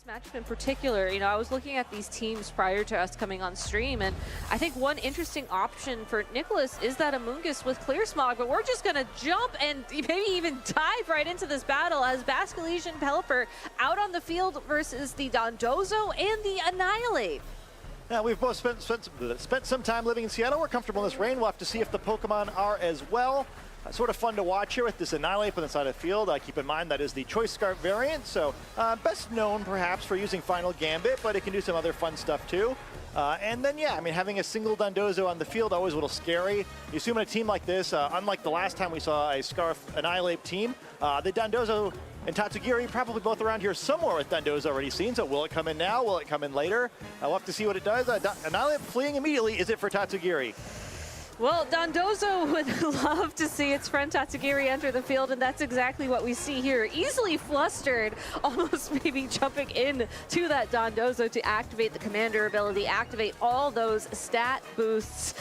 this matchup in particular, you know, I was looking at these teams prior to us coming on stream, and I think one interesting option for Nicholas is that Amoonguss with Clear Smog, but we're just gonna jump and maybe even dive right into this battle as Basculesian and Pelipper out on the field versus the Dondozo and the Annihilate. Yeah, we've both spent some time living in Seattle. We're comfortable in this rain. We'll have to see if the Pokemon are as well. Sort of fun to watch here with this Annihilate on the side of the field. Keep in mind that is the Choice Scarf variant, so best known perhaps for using Final Gambit, but it can do some other fun stuff too. And then, yeah, I mean, having a single Dondozo on the field always a little scary. You assume in a team like this, unlike the last time we saw a Scarf Annihilate team, the Dondozo and Tatsugiri probably both around here somewhere with Dondozo already seen, so will it come in now? Will it come in later? We'll have to see what it does. Annihilate fleeing immediately. Is it for Tatsugiri? Well, Dondozo would love to see its friend Tatsugiri enter the field, and that's exactly what we see here. Easily flustered, almost maybe jumping in to that Dondozo to activate the commander ability, activate all those stat boosts.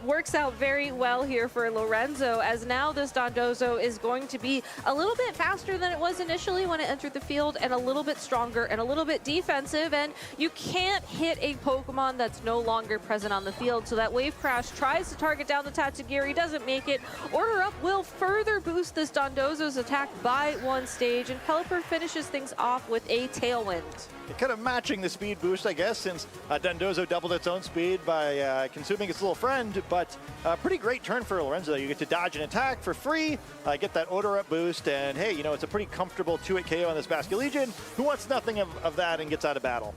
Works out very well here for Lorenzo, as now this Dondozo is going to be a little bit faster than it was initially when it entered the field, and a little bit stronger and a little bit defensive, and you can't hit a Pokemon that's no longer present on the field, so that Wave Crash tries to target down the Tatsugiri, doesn't make it. Order Up will further boost this Dondozo's attack by one stage, and Pelipper finishes things off with a Tailwind. Kind of matching the speed boost, I guess, since Dondozo doubled its own speed by consuming its little friend, but a pretty great turn for Lorenzo. You get to dodge an attack for free, get that Order Up boost, and hey, you know, it's a pretty comfortable 2-hit KO on this Basculesian, who wants nothing of that and gets out of battle.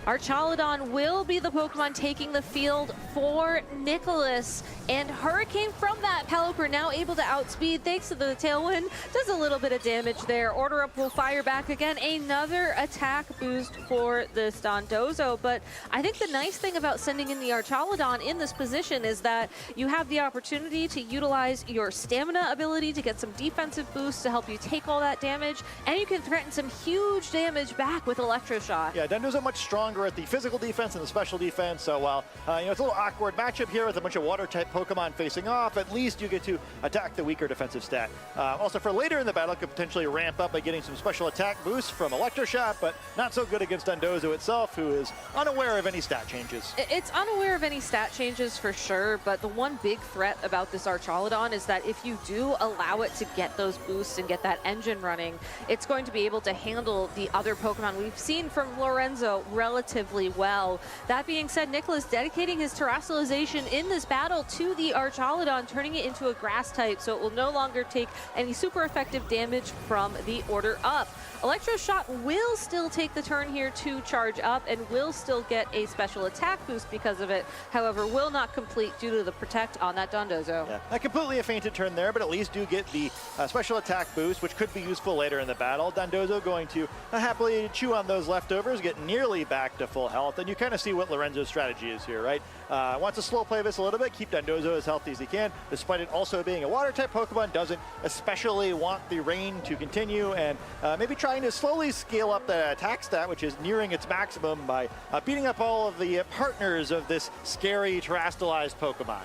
Archaludon will be the Pokemon taking the field for Nicholas. And Hurricane from that, Pelipper now able to outspeed thanks to the Tailwind. Does a little bit of damage there. Order Up will fire back again. Another attack boost for this Dondozo. But I think the nice thing about sending in the Archaludon in this position is that you have the opportunity to utilize your stamina ability to get some defensive boosts to help you take all that damage. And you can threaten some huge damage back with Electroshot. Yeah, Dondozo much stronger at the physical defense and the special defense, so while you know, it's a little awkward matchup here with a bunch of water-type Pokemon facing off, at least you get to attack the weaker defensive stat. Also for later in the battle, could potentially ramp up by getting some special attack boosts from Electroshot, but not so good against Dondozo itself, who is unaware of any stat changes. It's unaware of any stat changes for sure, but the one big threat about this Archaludon is that if you do allow it to get those boosts and get that engine running, it's going to be able to handle the other Pokemon we've seen from Lorenzo relatively well. That being said, Nicholas dedicating his Terastallization in this battle to the Archaludon, turning it into a grass type, so it will no longer take any super effective damage from the Order Up. Electroshot will still take the turn here to charge up and will still get a special attack boost because of it. However, will not complete due to the Protect on that Dondozo. Yeah, not completely a fainted turn there, but at least do get the special attack boost, which could be useful later in the battle. Dondozo going to happily chew on those leftovers, get nearly back to full health, and you kind of see what Lorenzo's strategy is here, right? Wants to slow play this a little bit, keep Dondozo as healthy as he can, despite it also being a water-type Pokemon, doesn't especially want the rain to continue, and maybe trying to slowly scale up the attack stat, which is nearing its maximum by beating up all of the partners of this scary terastallized Pokemon.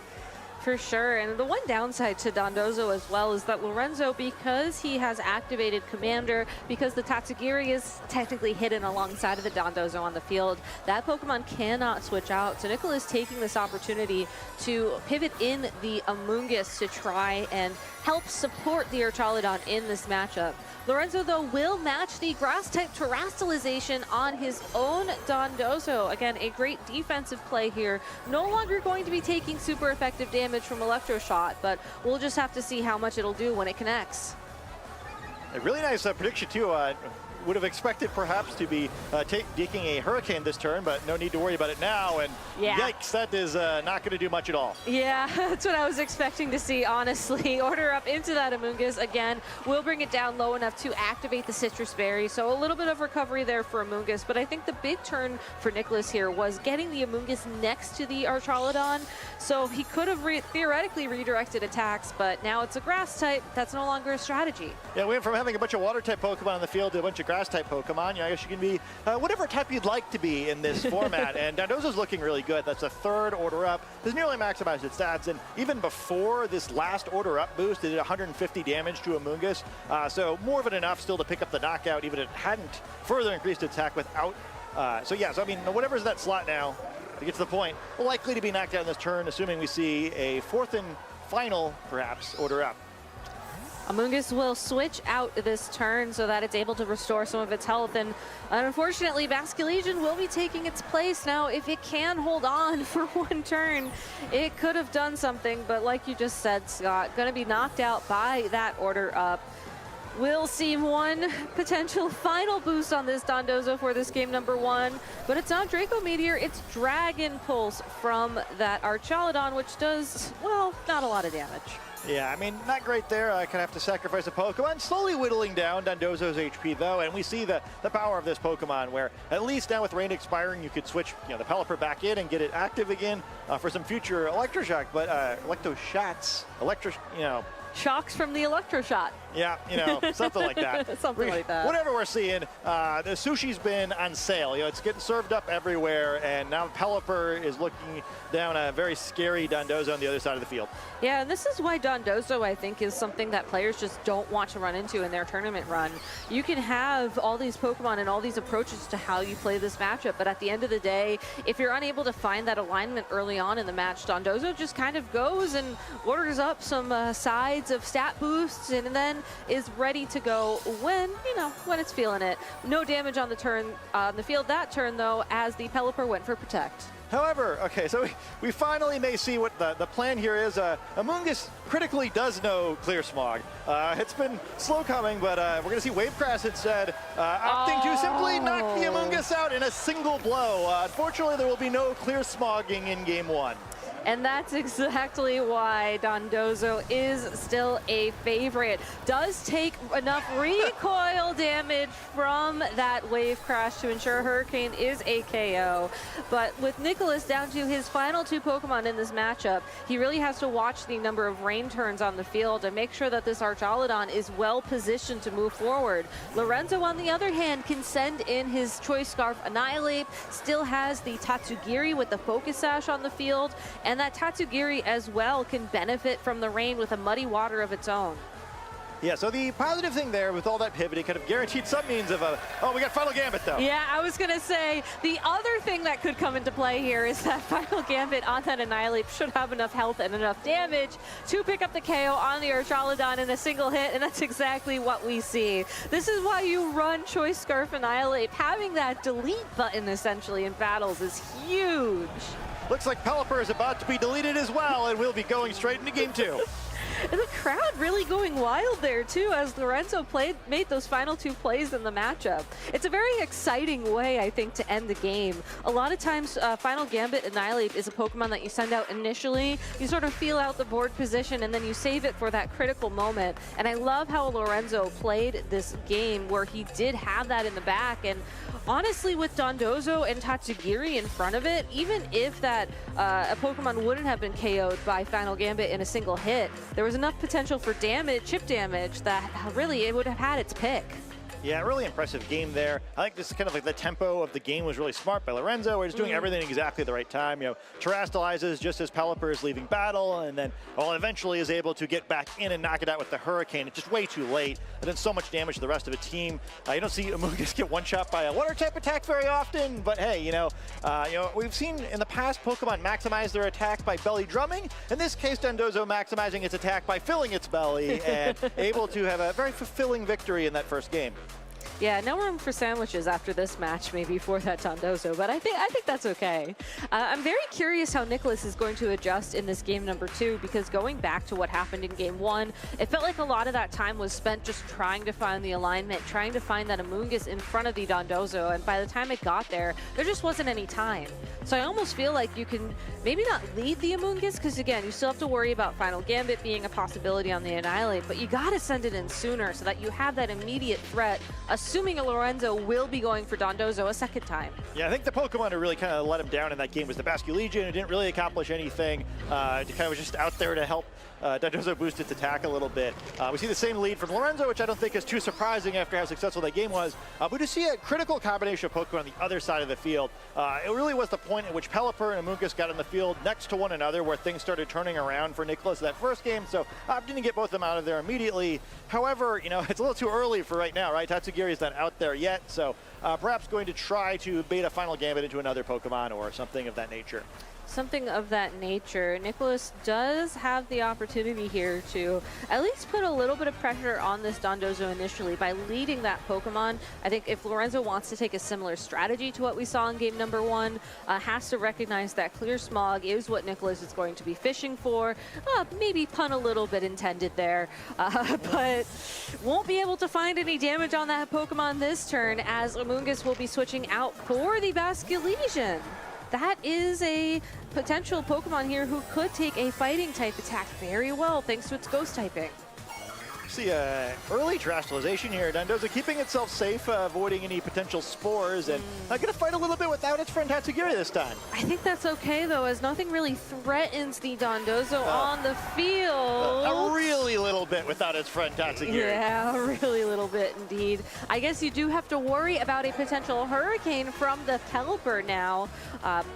For sure, and the one downside to Dondozo as well is that Lorenzo, because he has activated Commander, because the Tatsugiri is technically hidden alongside of the Dondozo on the field, that Pokemon cannot switch out. So Nicholas taking this opportunity to pivot in the Amoonguss to try and help support the Archaludon in this matchup. Lorenzo, though, will match the Grass-type Terastallization on his own Dondozo. Again, a great defensive play here. No longer going to be taking super effective damage from Electroshot, but we'll just have to see how much it'll do when it connects. A really nice prediction, too. Would have expected perhaps to be taking a Hurricane this turn, but no need to worry about it now. And yeah, yikes, that is not going to do much at all. Yeah, that's what I was expecting to see, honestly. Order Up into that Amoonguss. Again, will bring it down low enough to activate the Citrus Berry. So a little bit of recovery there for Amoonguss. But I think the big turn for Nicholas here was getting the Amoonguss next to the Archaludon. So he could have theoretically redirected attacks, but now it's a grass type. That's no longer a strategy. Yeah, we went from having a bunch of water type Pokemon on the field to a bunch of grass fast type Pokemon. I guess you can be whatever type you'd like to be in this format. And Dondozo's looking really good. That's a third order up. Has nearly maximized its stats. And even before this last order up boost, it did 150 damage to Amoonguss. So more than enough still to pick up the knockout, even if it hadn't further increased attack without. So I mean, whatever's that slot now, to get to the point, likely to be knocked out in this turn, assuming we see a fourth and final, perhaps, order up. Amoonguss will switch out this turn so that it's able to restore some of its health, and unfortunately Basculegion will be taking its place. Now, if it can hold on for one turn, it could have done something, but like you just said, Scott, gonna be knocked out by that order up. We'll see one potential final boost on this Dondozo for this game number 1, but it's not Draco Meteor, it's Dragon Pulse from that Archaludon, which does, well, not a lot of damage. Yeah, I mean, not great there. I kind of have to sacrifice a Pokemon. Slowly whittling down Dondozo's HP, though, and we see the power of this Pokemon, where at least now with rain expiring, you could switch the Pelipper back in and get it active again for some future Electroshock, but Electroshots, Shocks from the Electroshot. Yeah, something like that. Something like that. Whatever we're seeing, the sushi's been on sale. It's getting served up everywhere, and now Pelipper is looking down a very scary Dondozo on the other side of the field. Yeah, and this is why Dondozo, I think, is something that players just don't want to run into in their tournament run. You can have all these Pokemon and all these approaches to how you play this matchup, but at the end of the day, if you're unable to find that alignment early on in the match, Dondozo just kind of goes and orders up some sides of stat boosts and then is ready to go when it's feeling it. No damage on the turn on the field that turn, though, as the Pelipper went for Protect. However, okay, so we finally may see what the plan here is. Amoonguss critically does know Clear Smog. It's been slow coming, but we're going to see Wavecrash instead, opting to simply knock the Amoonguss out in a single blow. Unfortunately, there will be no Clear Smogging in Game 1. And that's exactly why Dondozo is still a favorite. Does take enough recoil damage from that Wave Crash to ensure Hurricane is a KO. But with Nicholas down to his final 2 Pokemon in this matchup, he really has to watch the number of rain turns on the field and make sure that this Archaludon is well positioned to move forward. Lorenzo, on the other hand, can send in his Choice Scarf Annihilate, still has the Tatsugiri with the Focus Sash on the field, and that Tatsugiri as well can benefit from the rain with a Muddy Water of its own. Yeah, so the positive thing there with all that pivoting kind of guaranteed some means of we got Final Gambit though. Yeah, I was gonna say, the other thing that could come into play here is that Final Gambit on that Annihilate should have enough health and enough damage to pick up the KO on the Archaludon in a single hit, and that's exactly what we see. This is why you run Choice Scarf Annihilate. Having that delete button essentially in battles is huge. Looks like Pelipper is about to be deleted as well, and we'll be going straight into Game 2. And the crowd really going wild there too, as Lorenzo made those final 2 plays in the matchup. It's a very exciting way, I think, to end the game. A lot of times, Final Gambit Annihilate is a Pokemon that you send out initially. You sort of feel out the board position, and then you save it for that critical moment. And I love how Lorenzo played this game, where he did have that in the back. And honestly, with Dondozo and Tatsugiri in front of it, even if that a Pokemon wouldn't have been KO'd by Final Gambit in a single hit, there was enough potential for damage, chip damage, that really it would have had its pick. Yeah, really impressive game there. I think this is kind of like the tempo of the game was really smart by Lorenzo. We're just doing everything exactly the right time. Terastallizes just as Pelipper is leaving battle, and then eventually is able to get back in and knock it out with the Hurricane. It's just way too late, and then so much damage to the rest of the team. You don't see Amoonguss get one-shot by a water-type attack very often, but hey, we've seen in the past Pokemon maximize their attack by belly drumming. In this case, Dondozo maximizing its attack by filling its belly and able to have a very fulfilling victory in that first game. Yeah, no room for sandwiches after this match, maybe, for that Dondozo, but I think that's okay. I'm very curious how Nicholas is going to adjust in this game number 2, because going back to what happened in game 1, it felt like a lot of that time was spent just trying to find the alignment, trying to find that Amoonguss in front of the Dondozo, and by the time it got there just wasn't any time. So I almost feel like you can maybe not lead the Amoonguss, because again, you still have to worry about Final Gambit being a possibility on the Annihilate, but you gotta send it in sooner so that you have that immediate threat, assuming Lorenzo will be going for Dondozo a second time. Yeah, I think the Pokemon who really kind of let him down in that game was the Basculegion, who didn't really accomplish anything. It kind of was just out there to help Dondozo boost its attack a little bit. We see the same lead from Lorenzo, which I don't think is too surprising after how successful that game was. But to see a critical combination of Pokemon on the other side of the field, it really was the point at which Pelipper and Amoonguss got in the field next to one another where things started turning around for Nicholas that first game. So didn't get both of them out of there immediately. However, you know, it's a little too early for right now, right? Tatsugiri is not out there yet, so perhaps going to try to bait a final gambit into another Pokemon or something of that nature. Something of that nature. Nicholas does have the opportunity here to at least put a little bit of pressure on this Dondozo initially by leading that Pokemon. I think if Lorenzo wants to take a similar strategy to what we saw in game number 1, has to recognize that Clear Smog is what Nicholas is going to be fishing for. Maybe pun a little bit intended there, but won't be able to find any damage on that Pokemon this turn as Amoonguss will be switching out for the Basculegion. That is a potential Pokemon here who could take a fighting type attack very well thanks to its ghost typing. See early terrestrialization here. Dondozo keeping itself safe, avoiding any potential spores, and going to fight a little bit without its friend Tatsugiri this time. I think that's okay, though, as nothing really threatens the Dondozo on the field. A really little bit without its friend Tatsugiri. Yeah, a really little bit indeed. I guess you do have to worry about a potential hurricane from the Pelipper now,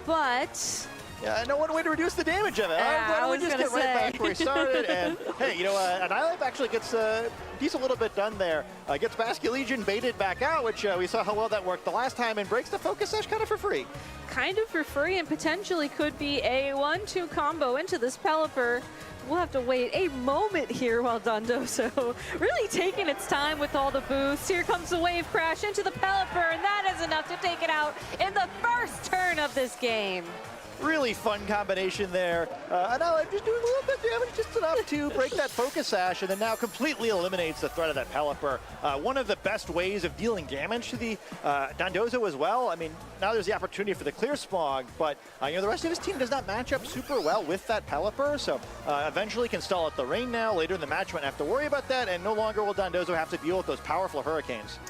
but... Yeah, no one way to reduce the damage of it. Yeah, Why don't we just get right back where we started? And hey, you know, Annihilape actually gets a decent little bit done there. Gets Basculegion baited back out, which we saw how well that worked the last time, and breaks the Focus Sash kind of for free. Kind of for free, and potentially could be a 1-2 combo into this Pelipper. We'll have to wait a moment here while Dondozo really taking its time with all the boosts. Here comes the Wave Crash into the Pelipper, and that is enough to take it out in the first turn of this game. Really fun combination there. Annihilape just doing a little bit of damage, just enough to break that Focus Sash, and then now completely eliminates the threat of that Pelipper. One of the best ways of dealing damage to the Dondozo as well. I mean, now there's the opportunity for the Clear Smog, but you know, the rest of his team does not match up super well with that Pelipper, so eventually can stall out the rain now. Later in the match, won't have to worry about that, and no longer will Dondozo have to deal with those powerful Hurricanes.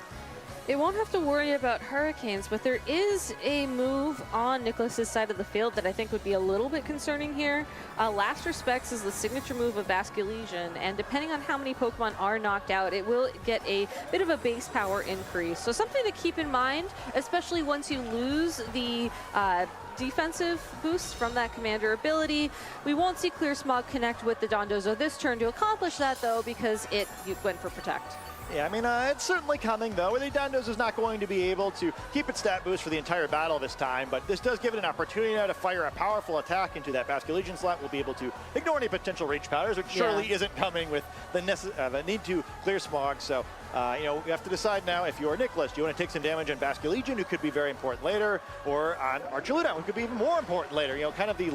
It won't have to worry about Hurricanes, but there is a move on Nicholas's side of the field that I think would be a little bit concerning here. Last Respects is the signature move of Basculegion, and depending on how many Pokemon are knocked out, it will get a bit of a base power increase. So something to keep in mind, especially once you lose the defensive boost from that commander ability. We won't see Clear Smog connect with the Dondozo this turn to accomplish that, though, because it went for Protect. Yeah, I mean, it's certainly coming, though. The Dondozo is not going to be able to keep its stat boost for the entire battle this time, but this does give it an opportunity now to fire a powerful attack into that Basculegion slot. We'll be able to ignore any potential reach powers, which surely isn't coming with the need to Clear Smog. So, you know, we have to decide now if you're Nicholas. Do you want to take some damage on Basculegion, who could be very important later, or on Arce, who could be even more important later? You know, kind of the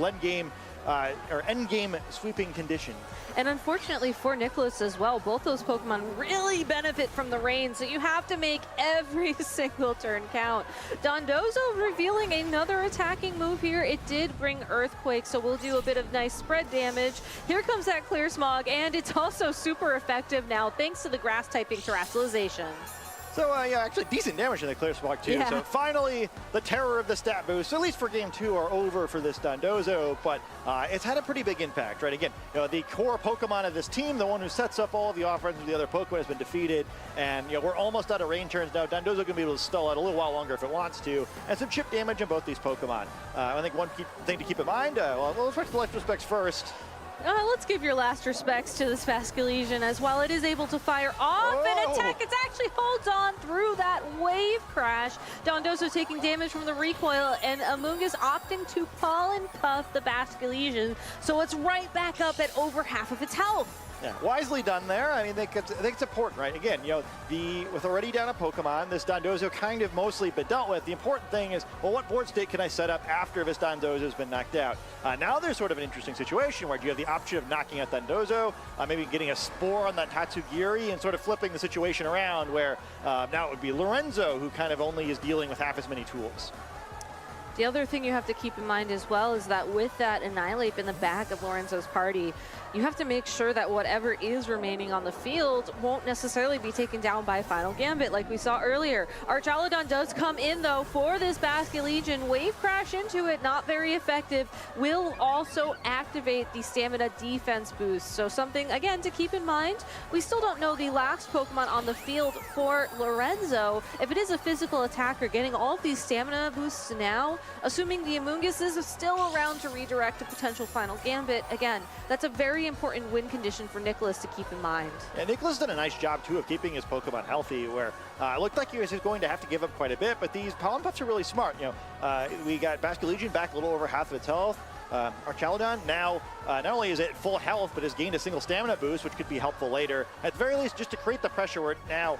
end game sweeping condition. And unfortunately for Nicholas as well, both those Pokemon really benefit from the rain, so you have to make every single turn count. Dondozo revealing another attacking move here. It did bring Earthquake, so we'll do a bit of nice spread damage. Here comes that Clear Smog, and it's also super effective now thanks to the grass typing terrestrialization. So, yeah, actually decent damage in the Clear Smog, too. Yeah. So, finally, the terror of the stat boost, at least for Game 2, are over for this Dondozo, but it's had a pretty big impact, right? Again, you know, the core Pokemon of this team, the one who sets up all of the offense of the other Pokemon, has been defeated, and, you know, we're almost out of rain turns now. Dondozo going to be able to stall out a little while longer if it wants to, and some chip damage in both these Pokemon. I think one thing to keep in mind, well, let's watch the Life Respects first. Let's give your last respects to this Basculegion, as while it is able to fire off an attack, it actually holds on through that Wave Crash. Dondozo taking damage from the recoil, and Amoonguss opting to Pollen Puff the Basculegion, so it's right back up at over half of its health. Yeah, wisely done there. I mean, I think it's important, right? Again, you know, with already down a Pokemon, this Dondozo kind of mostly been dealt with. The important thing is, well, what board state can I set up after this Dondozo has been knocked out? Now there's sort of an interesting situation where you have the option of knocking out Dondozo, maybe getting a Spore on that Tatsugiri, and sort of flipping the situation around where now it would be Lorenzo who kind of only is dealing with half as many tools. The other thing you have to keep in mind as well is that with that Annihilate in the back of Lorenzo's party, you have to make sure that whatever is remaining on the field won't necessarily be taken down by Final Gambit like we saw earlier. Archaludon does come in though for this Basket Legion. Wave crash into it, not very effective. Will also activate the stamina defense boost. So something, again, to keep in mind. We still don't know the last Pokemon on the field for Lorenzo. If it is a physical attacker, getting all of these stamina boosts now, assuming the Amoonguss is still around to redirect a potential Final Gambit, again, that's a very important win condition for Nicholas to keep in mind. Yeah, Nicholas did a nice job too of keeping his Pokemon healthy, where it looked like he was going to have to give up quite a bit, but these Pollen Puffs are really smart. You know, we got Basket Legion back a little over half of its health. Archaludon now not only is it full health, but has gained a single stamina boost, which could be helpful later. At the very least, just to create the pressure where now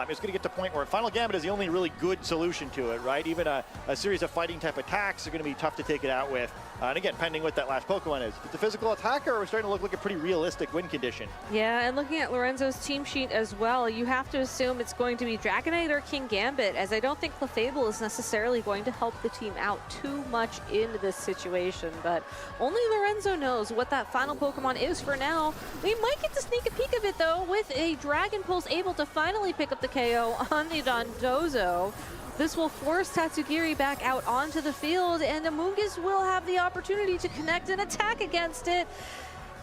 it's going to get to a point where Final Gambit is the only really good solution to it, right? Even a series of fighting type attacks are going to be tough to take it out with. And again, pending what that last Pokemon is. If it's a physical attacker, we're starting to look like a pretty realistic win condition. Yeah, and looking at Lorenzo's team sheet as well, you have to assume it's going to be Dragonite or King Gambit, as I don't think Clefable is necessarily going to help the team out too much in this situation. But only Lorenzo knows what that final Pokemon is for now. We might get to sneak a peek of it though, with a Dragon Pulse able to finally pick up the KO on the Dondozo. This will force Tatsugiri back out onto the field, and Amoonguss will have the opportunity to connect an attack against it,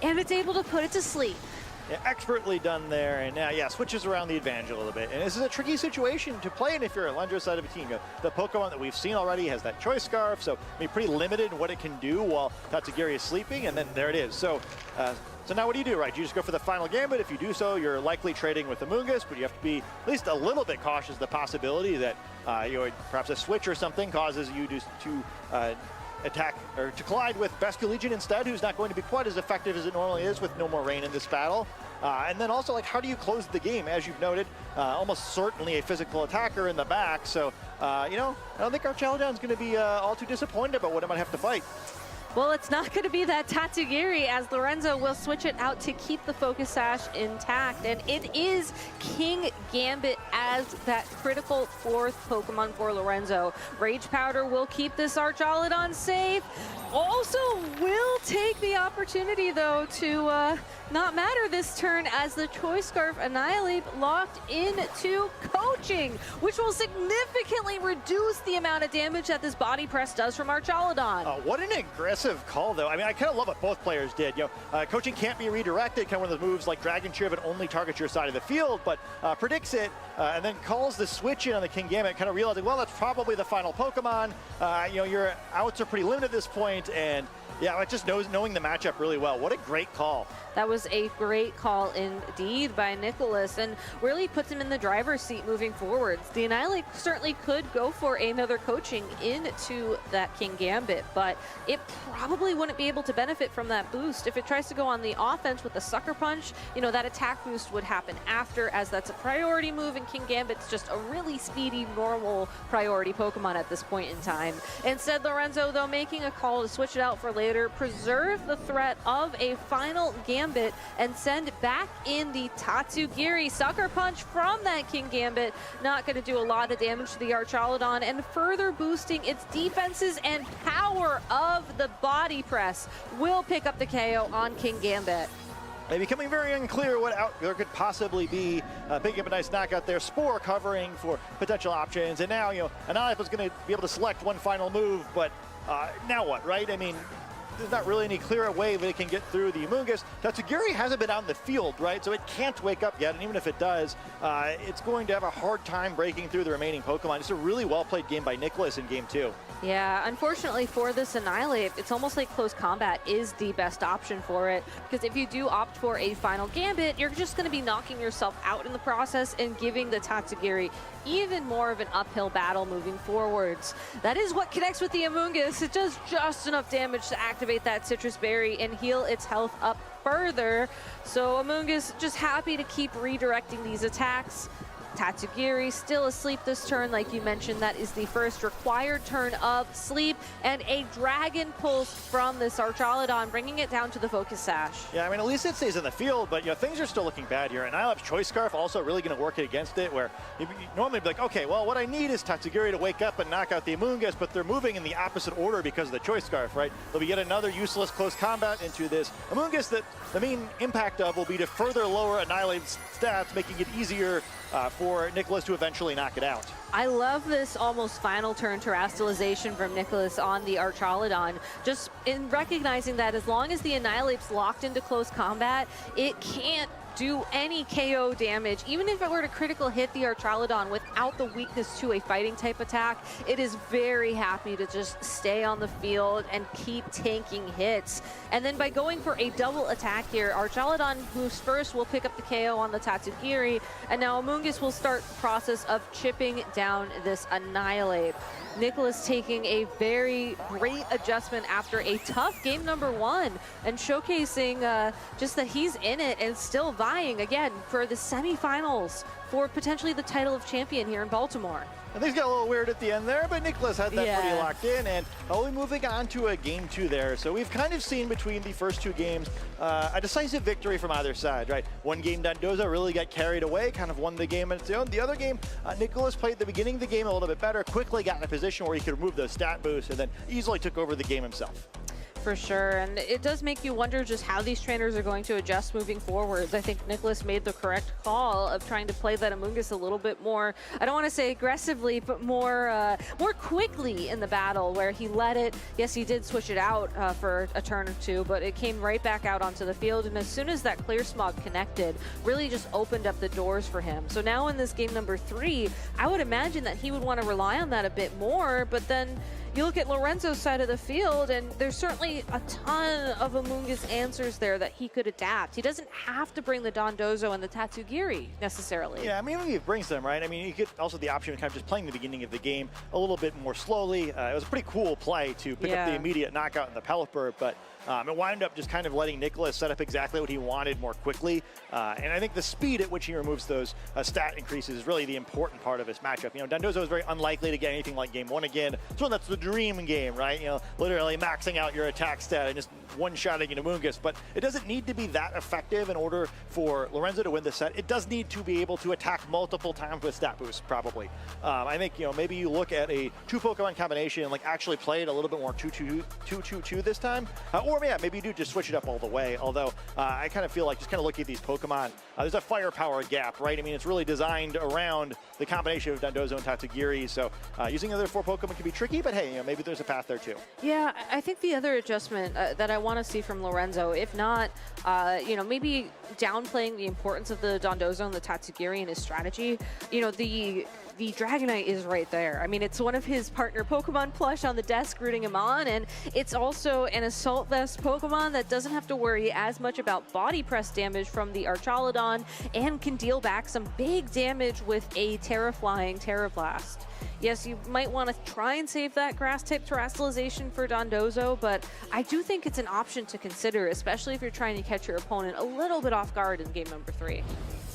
and it's able to put it to sleep. Yeah, expertly done there, and now, yeah, switches around the advantage a little bit. And this is a tricky situation to play in if you're a Lendra side of a team. The Pokemon that we've seen already has that Choice Scarf, so I mean, pretty limited in what it can do while Tatsugiri is sleeping, and then there it is. So now what do, right? You just go for the Final Gambit. If you do so, you're likely trading with Amoonguss, but you have to be at least a little bit cautious. The possibility that perhaps a switch or something causes you to attack or to collide with Basket Legion instead, who's not going to be quite as effective as it normally is with no more rain in this battle. And then also, like, how do you close the game? As you've noted, almost certainly a physical attacker in the back. So, you know, I don't think Archaludon's going to be all too disappointed about what it might have to fight. Well, it's not going to be that Tatsugiri, as Lorenzo will switch it out to keep the Focus Sash intact. And it is King Gambit as that critical fourth Pokemon for Lorenzo. Rage Powder will keep this Archaludon safe. Also will take the opportunity, though, to not matter this turn, as the Choice Scarf Annihilate locked into coaching, which will significantly reduce the amount of damage that this body press does from Archaludon. What an aggressive call, though. I mean, I kind of love what both players did. You know, coaching can't be redirected, kind of one of the moves like Dragon Shiv and only targets your side of the field, but predicts it and then calls the switch in on the King Gambit, kind of realizing, well, that's probably the final Pokemon. You know, your outs are pretty limited at this point, and yeah, it just knowing the matchup really well. What a great call. That was a great call indeed by Nicholas, and really puts him in the driver's seat moving forwards. The Annihilate certainly could go for another coaching into that King Gambit, but it probably wouldn't be able to benefit from that boost. If it tries to go on the offense with the Sucker Punch, you know, that attack boost would happen after, as that's a priority move, and King Gambit's just a really speedy, normal priority Pokemon at this point in time. Instead, Lorenzo, though, making a call to switch it out for later, preserve the threat of a final Gambit, and send back in the Tatsugiri. Sucker Punch from that King Gambit, not going to do a lot of damage to the Archaludon, and further boosting its defenses and power of the body press will pick up the KO on King Gambit. It's becoming very unclear what out there could possibly be. Picking up a nice knockout there. Spore covering for potential options, and now, you know, Annihilate was going to be able to select one final move, but now what, right? I mean, there's not really any clearer way that it can get through the Amoonguss. Tatsugiri hasn't been out in the field, right? So it can't wake up yet, and even if it does, it's going to have a hard time breaking through the remaining Pokemon. It's a really well-played game by Nicholas in Game 2. Yeah, unfortunately for this Annihilate, it's almost like close combat is the best option for it, because if you do opt for a final Gambit, you're just going to be knocking yourself out in the process and giving the Tatsugiri even more of an uphill battle moving forwards. That is what connects with the Amoonguss. It does just enough damage to activate that Citrus Berry and heal its health up further. So Amoonguss just happy to keep redirecting these attacks. Tatsugiri still asleep this turn, like you mentioned. That is the first required turn of sleep, and a Dragon Pulse from this Archaludon, bringing it down to the Focus Sash. Yeah, I mean, at least it stays in the field, but things are still looking bad here. And Ilep's Choice Scarf also really going to work against it, where you normally be like, okay, well, what I need is Tatsugiri to wake up and knock out the Amoonguss, but they're moving in the opposite order because of the Choice Scarf, right? There'll be yet another useless close combat into this Amoonguss that the main impact of will be to further lower Annihilate's stats, making it easier for Nicholas to eventually knock it out. I love this almost final turn terastallization from Nicholas on the Archaludon, just in recognizing that as long as the Annihilate's locked into close combat, it can't do any KO damage. Even if it were to critical hit the Archaludon without the weakness to a fighting type attack, it is very happy to just stay on the field and keep tanking hits. And then by going for a double attack here, Archaludon moves first, will pick up the KO on the Tatsugiri, and now Amoonguss will start the process of chipping down this Annihilate. Nicholas taking a very great adjustment after a tough game number 1 and showcasing just that he's in it and still vying again for the semifinals for potentially the title of champion here in Baltimore. And things got a little weird at the end there, but Nicholas had that pretty locked in, and we're moving on to a game 2 there. So we've kind of seen between the first 2 games a decisive victory from either side, right? One game, Dondozo really got carried away, kind of won the game on its own. The other game, Nicholas played the beginning of the game a little bit better, quickly got in a position where he could remove those stat boosts, and then easily took over the game himself. For sure, and it does make you wonder just how these trainers are going to adjust moving forwards. I think Nicholas made the correct call of trying to play that Amoonguss a little bit more, I don't want to say aggressively, but more quickly in the battle, where he let it, yes, he did switch it out for a turn or 2, but it came right back out onto the field, and as soon as that Clear Smog connected, really just opened up the doors for him. So now in this game number 3, I would imagine that he would want to rely on that a bit more, but then you look at Lorenzo's side of the field, and there's certainly a ton of Amoonguss answers there that he could adapt. He doesn't have to bring the Dondozo and the Tatsugiri necessarily. Yeah, I mean, he brings them, right? I mean, you get also the option of kind of just playing the beginning of the game a little bit more slowly. It was a pretty cool play to pick up the immediate knockout in the Pelipper, but it wound up just kind of letting Nicholas set up exactly what he wanted more quickly. And I think the speed at which he removes those stat increases is really the important part of this matchup. Dondozo is very unlikely to get anything like game 1 again. So that's the dream game, right? Literally maxing out your attack stat and just one-shotting an Amoonguss. But it doesn't need to be that effective in order for Lorenzo to win the set. It does need to be able to attack multiple times with stat boosts, probably. I think, maybe you look at a 2 Pokemon combination and actually play it a little bit more 2-2-2 this time. Or yeah, maybe you do just switch it up all the way. Although I kind of feel like just kind of looking at these Pokemon, there's a firepower gap, right? I mean, it's really designed around the combination of Dondozo and Tatsugiri. So using the other 4 Pokemon can be tricky, but hey, maybe there's a path there too. Yeah, I think the other adjustment that I want to see from Lorenzo, if not, maybe downplaying the importance of the Dondozo and the Tatsugiri in his strategy. The Dragonite is right there. I mean, it's one of his partner Pokemon plush on the desk rooting him on, and it's also an Assault Vest Pokemon that doesn't have to worry as much about body press damage from the Archaludon and can deal back some big damage with a Terraflying Terrablast. Yes, you might want to try and save that grass-type terastallization for Dondozo, but I do think it's an option to consider, especially if you're trying to catch your opponent a little bit off guard in game number 3.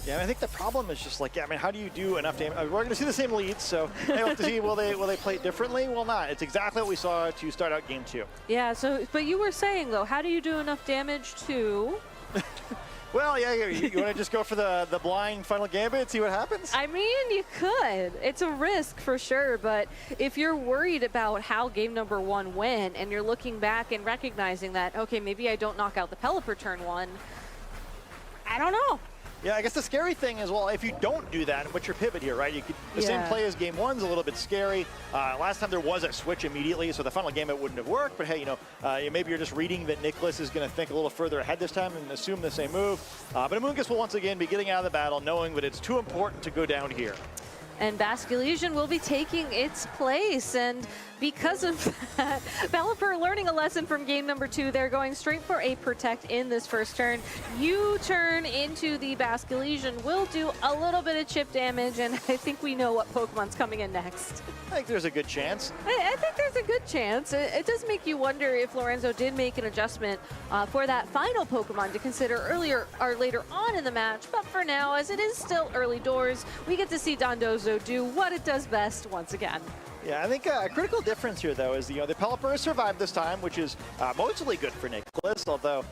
Yeah, I think the problem is just how do you do enough damage? We're going to see the same leads, so we'll have to see, will they play it differently? Well, not. It's exactly what we saw to start out game 2. Yeah, but you were saying, though, how do you do enough damage to... Well, yeah, you want to just go for the blind final gambit and see what happens? I mean, you could. It's a risk for sure, but if you're worried about how game number 1 went and you're looking back and recognizing that, okay, maybe I don't knock out the Pelipper turn 1, I don't know. Yeah, I guess the scary thing is, well, if you don't do that, what's your pivot here, right? You could the same play as game 1's a little bit scary. Last time there was a switch immediately, so the final game it wouldn't have worked. But hey, maybe you're just reading that Nicholas is going to think a little further ahead this time and assume the same move. But Amoonguss will once again be getting out of the battle, knowing that it's too important to go down here. And Basculesian will be taking its place, and because of that, Pelipper learning a lesson from game number 2. They're going straight for a protect in this first turn. U-turn into the Basculesian will do a little bit of chip damage, and I think we know what Pokemon's coming in next. I think there's a good chance. I think there's a good chance. It does make you wonder if Lorenzo did make an adjustment for that final Pokemon to consider earlier or later on in the match. But for now, as it is still early doors, we get to see Dondozo do what it does best once again. Yeah, I think a critical difference here, though, is the Pelipper has survived this time, which is mostly good for Nicholas, although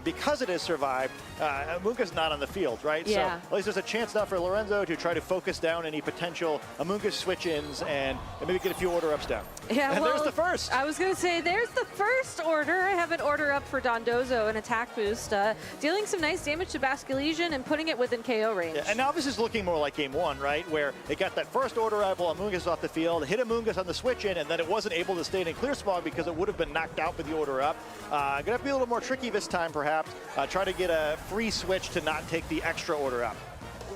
because it has survived, Amoonguss not on the field, right? Yeah. So at least there's a chance now for Lorenzo to try to focus down any potential Amoonguss switch-ins and maybe get a few order-ups down. Yeah, and well, there's the first. I was going to say, there's the first order. I have an order up for Dondozo, an attack boost, dealing some nice damage to Basculesian and putting it within KO range. Yeah, and now this is looking more like game 1, right? Where it got that first order up while Amoonguss off the field, hit Amoonguss on the switch in, and then it wasn't able to stay in clear spot because it would have been knocked out with the order up. Gonna be a little more tricky this time, perhaps. Try to get a free switch to not take the extra order up.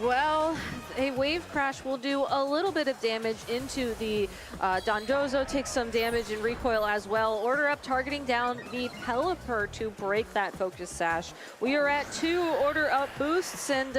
Well, a wave crash will do a little bit of damage into the Dondozo, takes some damage in recoil as well. Order up targeting down the Pelipper to break that focus sash. We are at 2 order up boosts, and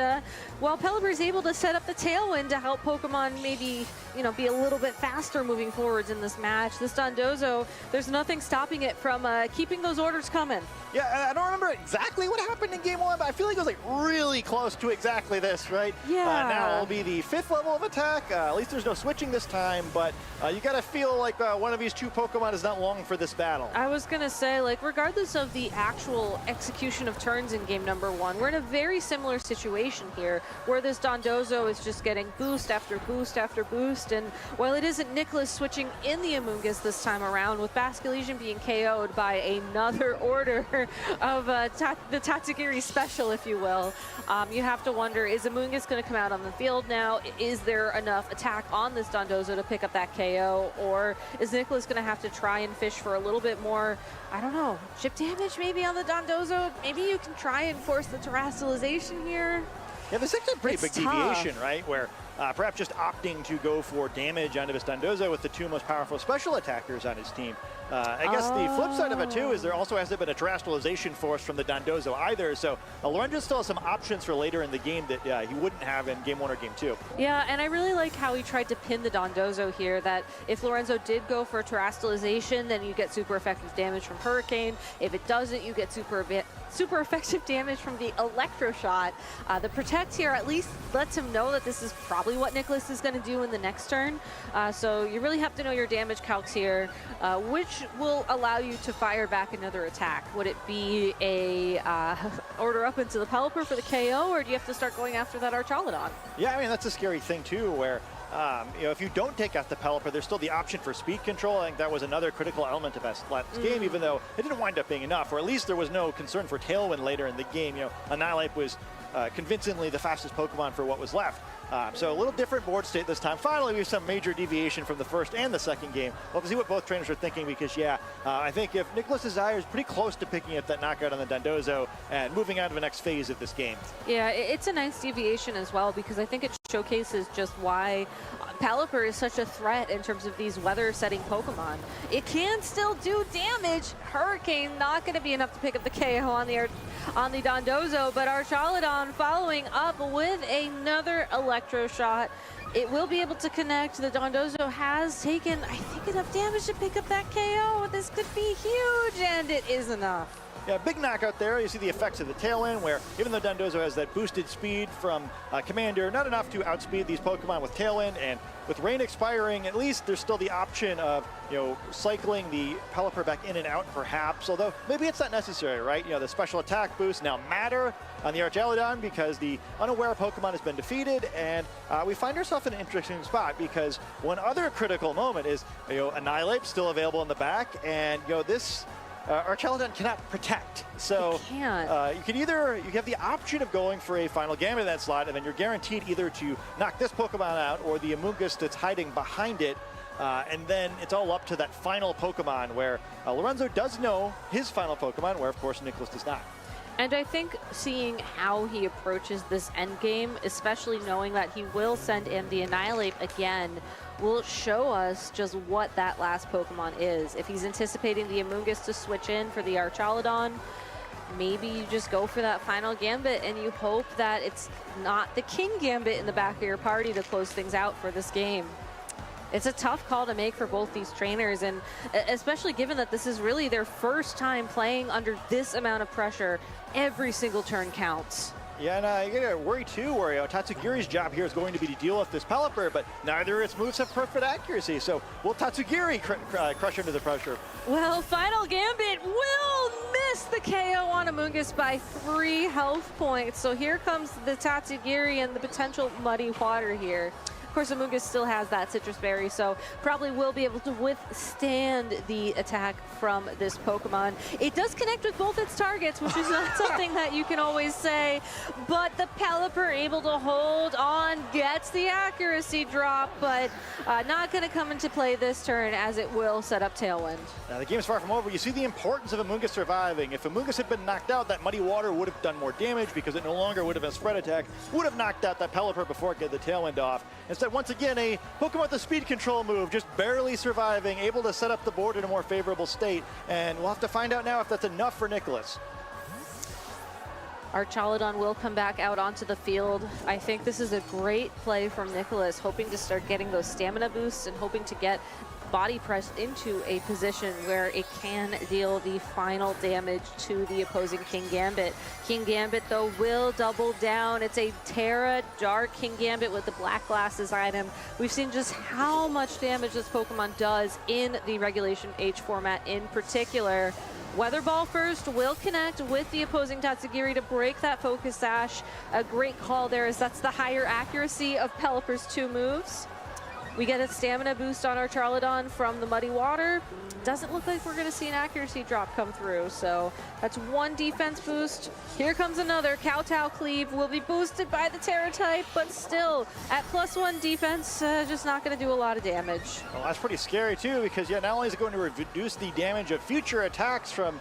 while Pelipper is able to set up the tailwind to help Pokemon maybe, you know, be a little bit faster moving forwards in this match, this Dondozo, there's nothing stopping it from keeping those orders coming. Yeah, I don't remember exactly what happened in game 1, but I feel like it was like really close to exactly this, right? Yeah. Now it'll be the 5th level of attack. At least there's no switching this time, but you gotta feel like one of these 2 Pokemon is not long for this battle. I was gonna say, like, regardless of the actual execution of turns in game number 1, we're in a very similar situation here, where this Dondozo is just getting boost after boost after boost, and while it isn't Nicholas switching in the Amoonguss this time around, with Basculesian being KO'd by another order of the Tatsugiri special, if you will, you have to wonder, is Amoonguss going to come out on the field now? Is there enough attack on this Dondozo to pick up that KO? Or is Nicholas going to have to try and fish for a little bit more, I don't know, chip damage maybe on the Dondozo? Maybe you can try and force the terrestrialization here. Yeah, this is actually a pretty It's big tough. deviation, right? Where perhaps just opting to go for damage onto this Dondozo with the 2 most powerful special attackers on his team. I guess the flip side of it, too, is there also hasn't been a terrestrialization force from the Dondozo either. So Lorenzo still has some options for later in the game that he wouldn't have in game 1 or game 2. Yeah, and I really like how he tried to pin the Dondozo here, that if Lorenzo did go for terrestrialization, then you get super effective damage from Hurricane. If it doesn't, you get super effective damage from the Electro Shot. The Protect here at least lets him know that this is probably what Nicholas is going to do in the next turn. So you really have to know your damage calcs here, which will allow you to fire back another attack. Would it be a order up into the Pelipper for the KO, or do you have to start going after that Archaludon? Yeah, I mean, that's a scary thing, too, where you know, if you don't take out the Pelipper, there's still the option for speed control. I think that was another critical element of last game, even though it didn't wind up being enough, or at least there was no concern for Tailwind later in the game. You know, Annihilate was convincingly the fastest Pokemon for what was left. So a little different board state this time. Finally, we have some major deviation from the first and the second game. We'll have to see what both trainers are thinking, because, yeah, I think if Nicholas Desire is pretty close to picking up that knockout on the Dondozo and moving on to the next phase of this game. Yeah, it's a nice deviation as well, because I think it showcases just why Pelipper is such a threat in terms of these weather-setting Pokemon. It can still do damage. Hurricane not going to be enough to pick up the KO on the Dondozo, but Archaludon following up with another Electro Shot. It will be able to connect. The Dondozo has taken, I think, enough damage to pick up that KO. This could be huge, and it is enough. Yeah, big knockout there. You see the effects of the Tailwind, where even though Dondozo has that boosted speed from Commander, not enough to outspeed these Pokemon with Tailwind, and with Rain expiring, at least there's still the option of, you know, cycling the Pelipper back in and out, perhaps, although maybe it's not necessary, right? You know, the special attack boosts now matter on the Archaludon because the unaware Pokemon has been defeated, and we find ourselves in an interesting spot, because one other critical moment is, you know, Annihilate still available in the back, and, you know, this Archaludon cannot protect. So you can't. you can either, you have the option of going for a final Gambit in that slot, and then you're guaranteed either to knock this Pokemon out or the Amoonguss that's hiding behind it. And then it's all up to that final Pokemon, where Lorenzo does know his final Pokemon, where of course Nicholas does not. And I think seeing how he approaches this endgame, especially knowing that he will send in the Annihilate again, will show us just what that last Pokemon is. If he's anticipating the Amoonguss to switch in for the Archaludon, maybe you just go for that final Gambit and you hope that it's not the King Gambit in the back of your party to close things out for this game. It's a tough call to make for both these trainers, and especially given that this is really their first time playing under this amount of pressure. Every single turn counts. Yeah, and you gotta worry too, where Tatsugiri's job here is going to be to deal with this Pelipper, but neither of its moves have perfect accuracy. So will Tatsugiri crush under the pressure? Well, final Gambit will miss the KO on Amoonguss by 3 health points. So here comes the Tatsugiri and the potential muddy water here. Of course, Amoonguss still has that Citrus Berry, so probably will be able to withstand the attack from this Pokemon. It does connect with both its targets, which is not something that you can always say, but the Pelipper able to hold on, gets the accuracy drop, but not going to come into play this turn, as it will set up Tailwind. Now, the game's far from over. You see the importance of Amoonguss surviving. If Amoonguss had been knocked out, that Muddy Water would have done more damage because it no longer would have been a spread attack, would have knocked out that Pelipper before it got the Tailwind off. Instead, once again, a Pokemon with a speed control move, just barely surviving, able to set up the board in a more favorable state. And we'll have to find out now if that's enough for Nicholas. Archaludon will come back out onto the field. I think this is a great play from Nicholas, hoping to start getting those stamina boosts and hoping to get body press into a position where it can deal the final damage to the opposing King Gambit. King Gambit, though, will double down. It's a Terra Dark King Gambit with the Black Glasses item. We've seen just how much damage this Pokemon does in the Regulation H format in particular. Weather Ball first will connect with the opposing Tatsugiri to break that Focus Sash. A great call there, as that's the higher accuracy of Pelipper's 2 moves. We get a stamina boost on our Archaludon from the Muddy Water. Doesn't look like we're going to see an accuracy drop come through, so that's 1 defense boost. Here comes another. Kowtow Cleave will be boosted by the Terra type, but still at +1 defense, just not going to do a lot of damage. Well, that's pretty scary too, because not only is it going to reduce the damage of future attacks from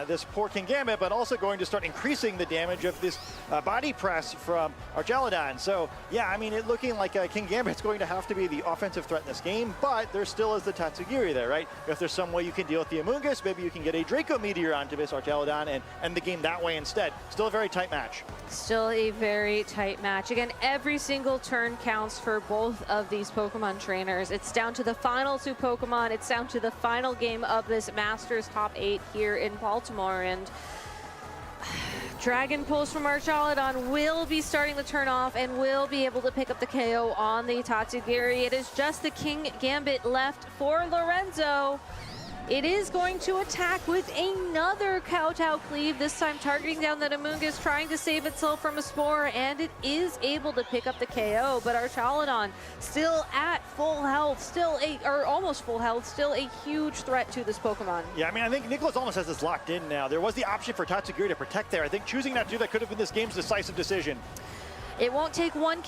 this poor King Gambit, but also going to start increasing the damage of this body press from Archaludon. So yeah, I mean, it looking like King Gambit's going to have to be the offensive threat in this game, but there still is the Tatsugiri there, right? If there's some way you can deal with the Amoonguss, maybe you can get a Draco Meteor onto this Archaludon and end the game that way instead. Still a very tight match. Still a very tight match. Again, every single turn counts for both of these Pokemon trainers. It's down to the final 2 Pokemon. It's down to the final game of this Masters Top 8 here in Baltimore, and Dragon Pulse from Archaludon will be starting the turn off and will be able to pick up the KO on the Tatsugiri. It is just the King Gambit left for Lorenzo. It is going to attack with another Kowtow Cleave, this time targeting down that Amoonguss, trying to save itself from a Spore, and it is able to pick up the KO, but Archaludon still at full health, or almost full health, still a huge threat to this Pokemon. Yeah, I mean, I think Nicholas almost has this locked in now. There was the option for Tatsugiri to protect there. I think choosing not to do that could have been this game's decisive decision. It won't take one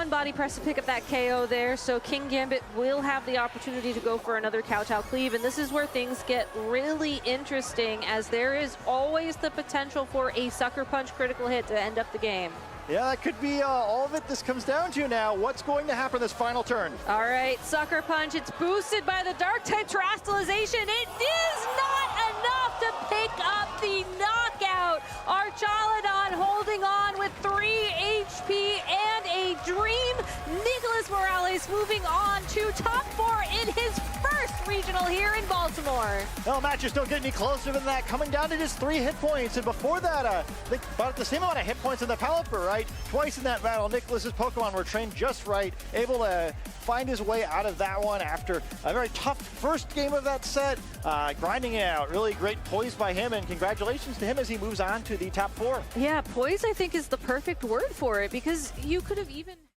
body press to pick up that KO there, so King Gambit will have the opportunity to go for another Kowtow Cleave, and this is where things get really interesting, as there is always the potential for a Sucker Punch critical hit to end up the game. Yeah, that could be all of it this comes down to now. What's going to happen this final turn? All right, Sucker Punch, it's boosted by the Dark-type Terastallization. It is not enough to pick up the knockout. Archaludon holding on with 3 HP and a dream. Nicholas Morales moving on to top 4 in his first regional here in Baltimore. Well, matches don't get any closer than that, coming down to just 3 hit points. And before that, I think about the same amount of hit points in the Pelipper, right? Twice in that battle, Nicholas's Pokemon were trained just right, able to find his way out of that one after a very tough first game of that set, grinding it out. Really great poise by him, and congratulations to him as he moves on to the top 4. Yeah, poise I think is the perfect word for it, because you could have even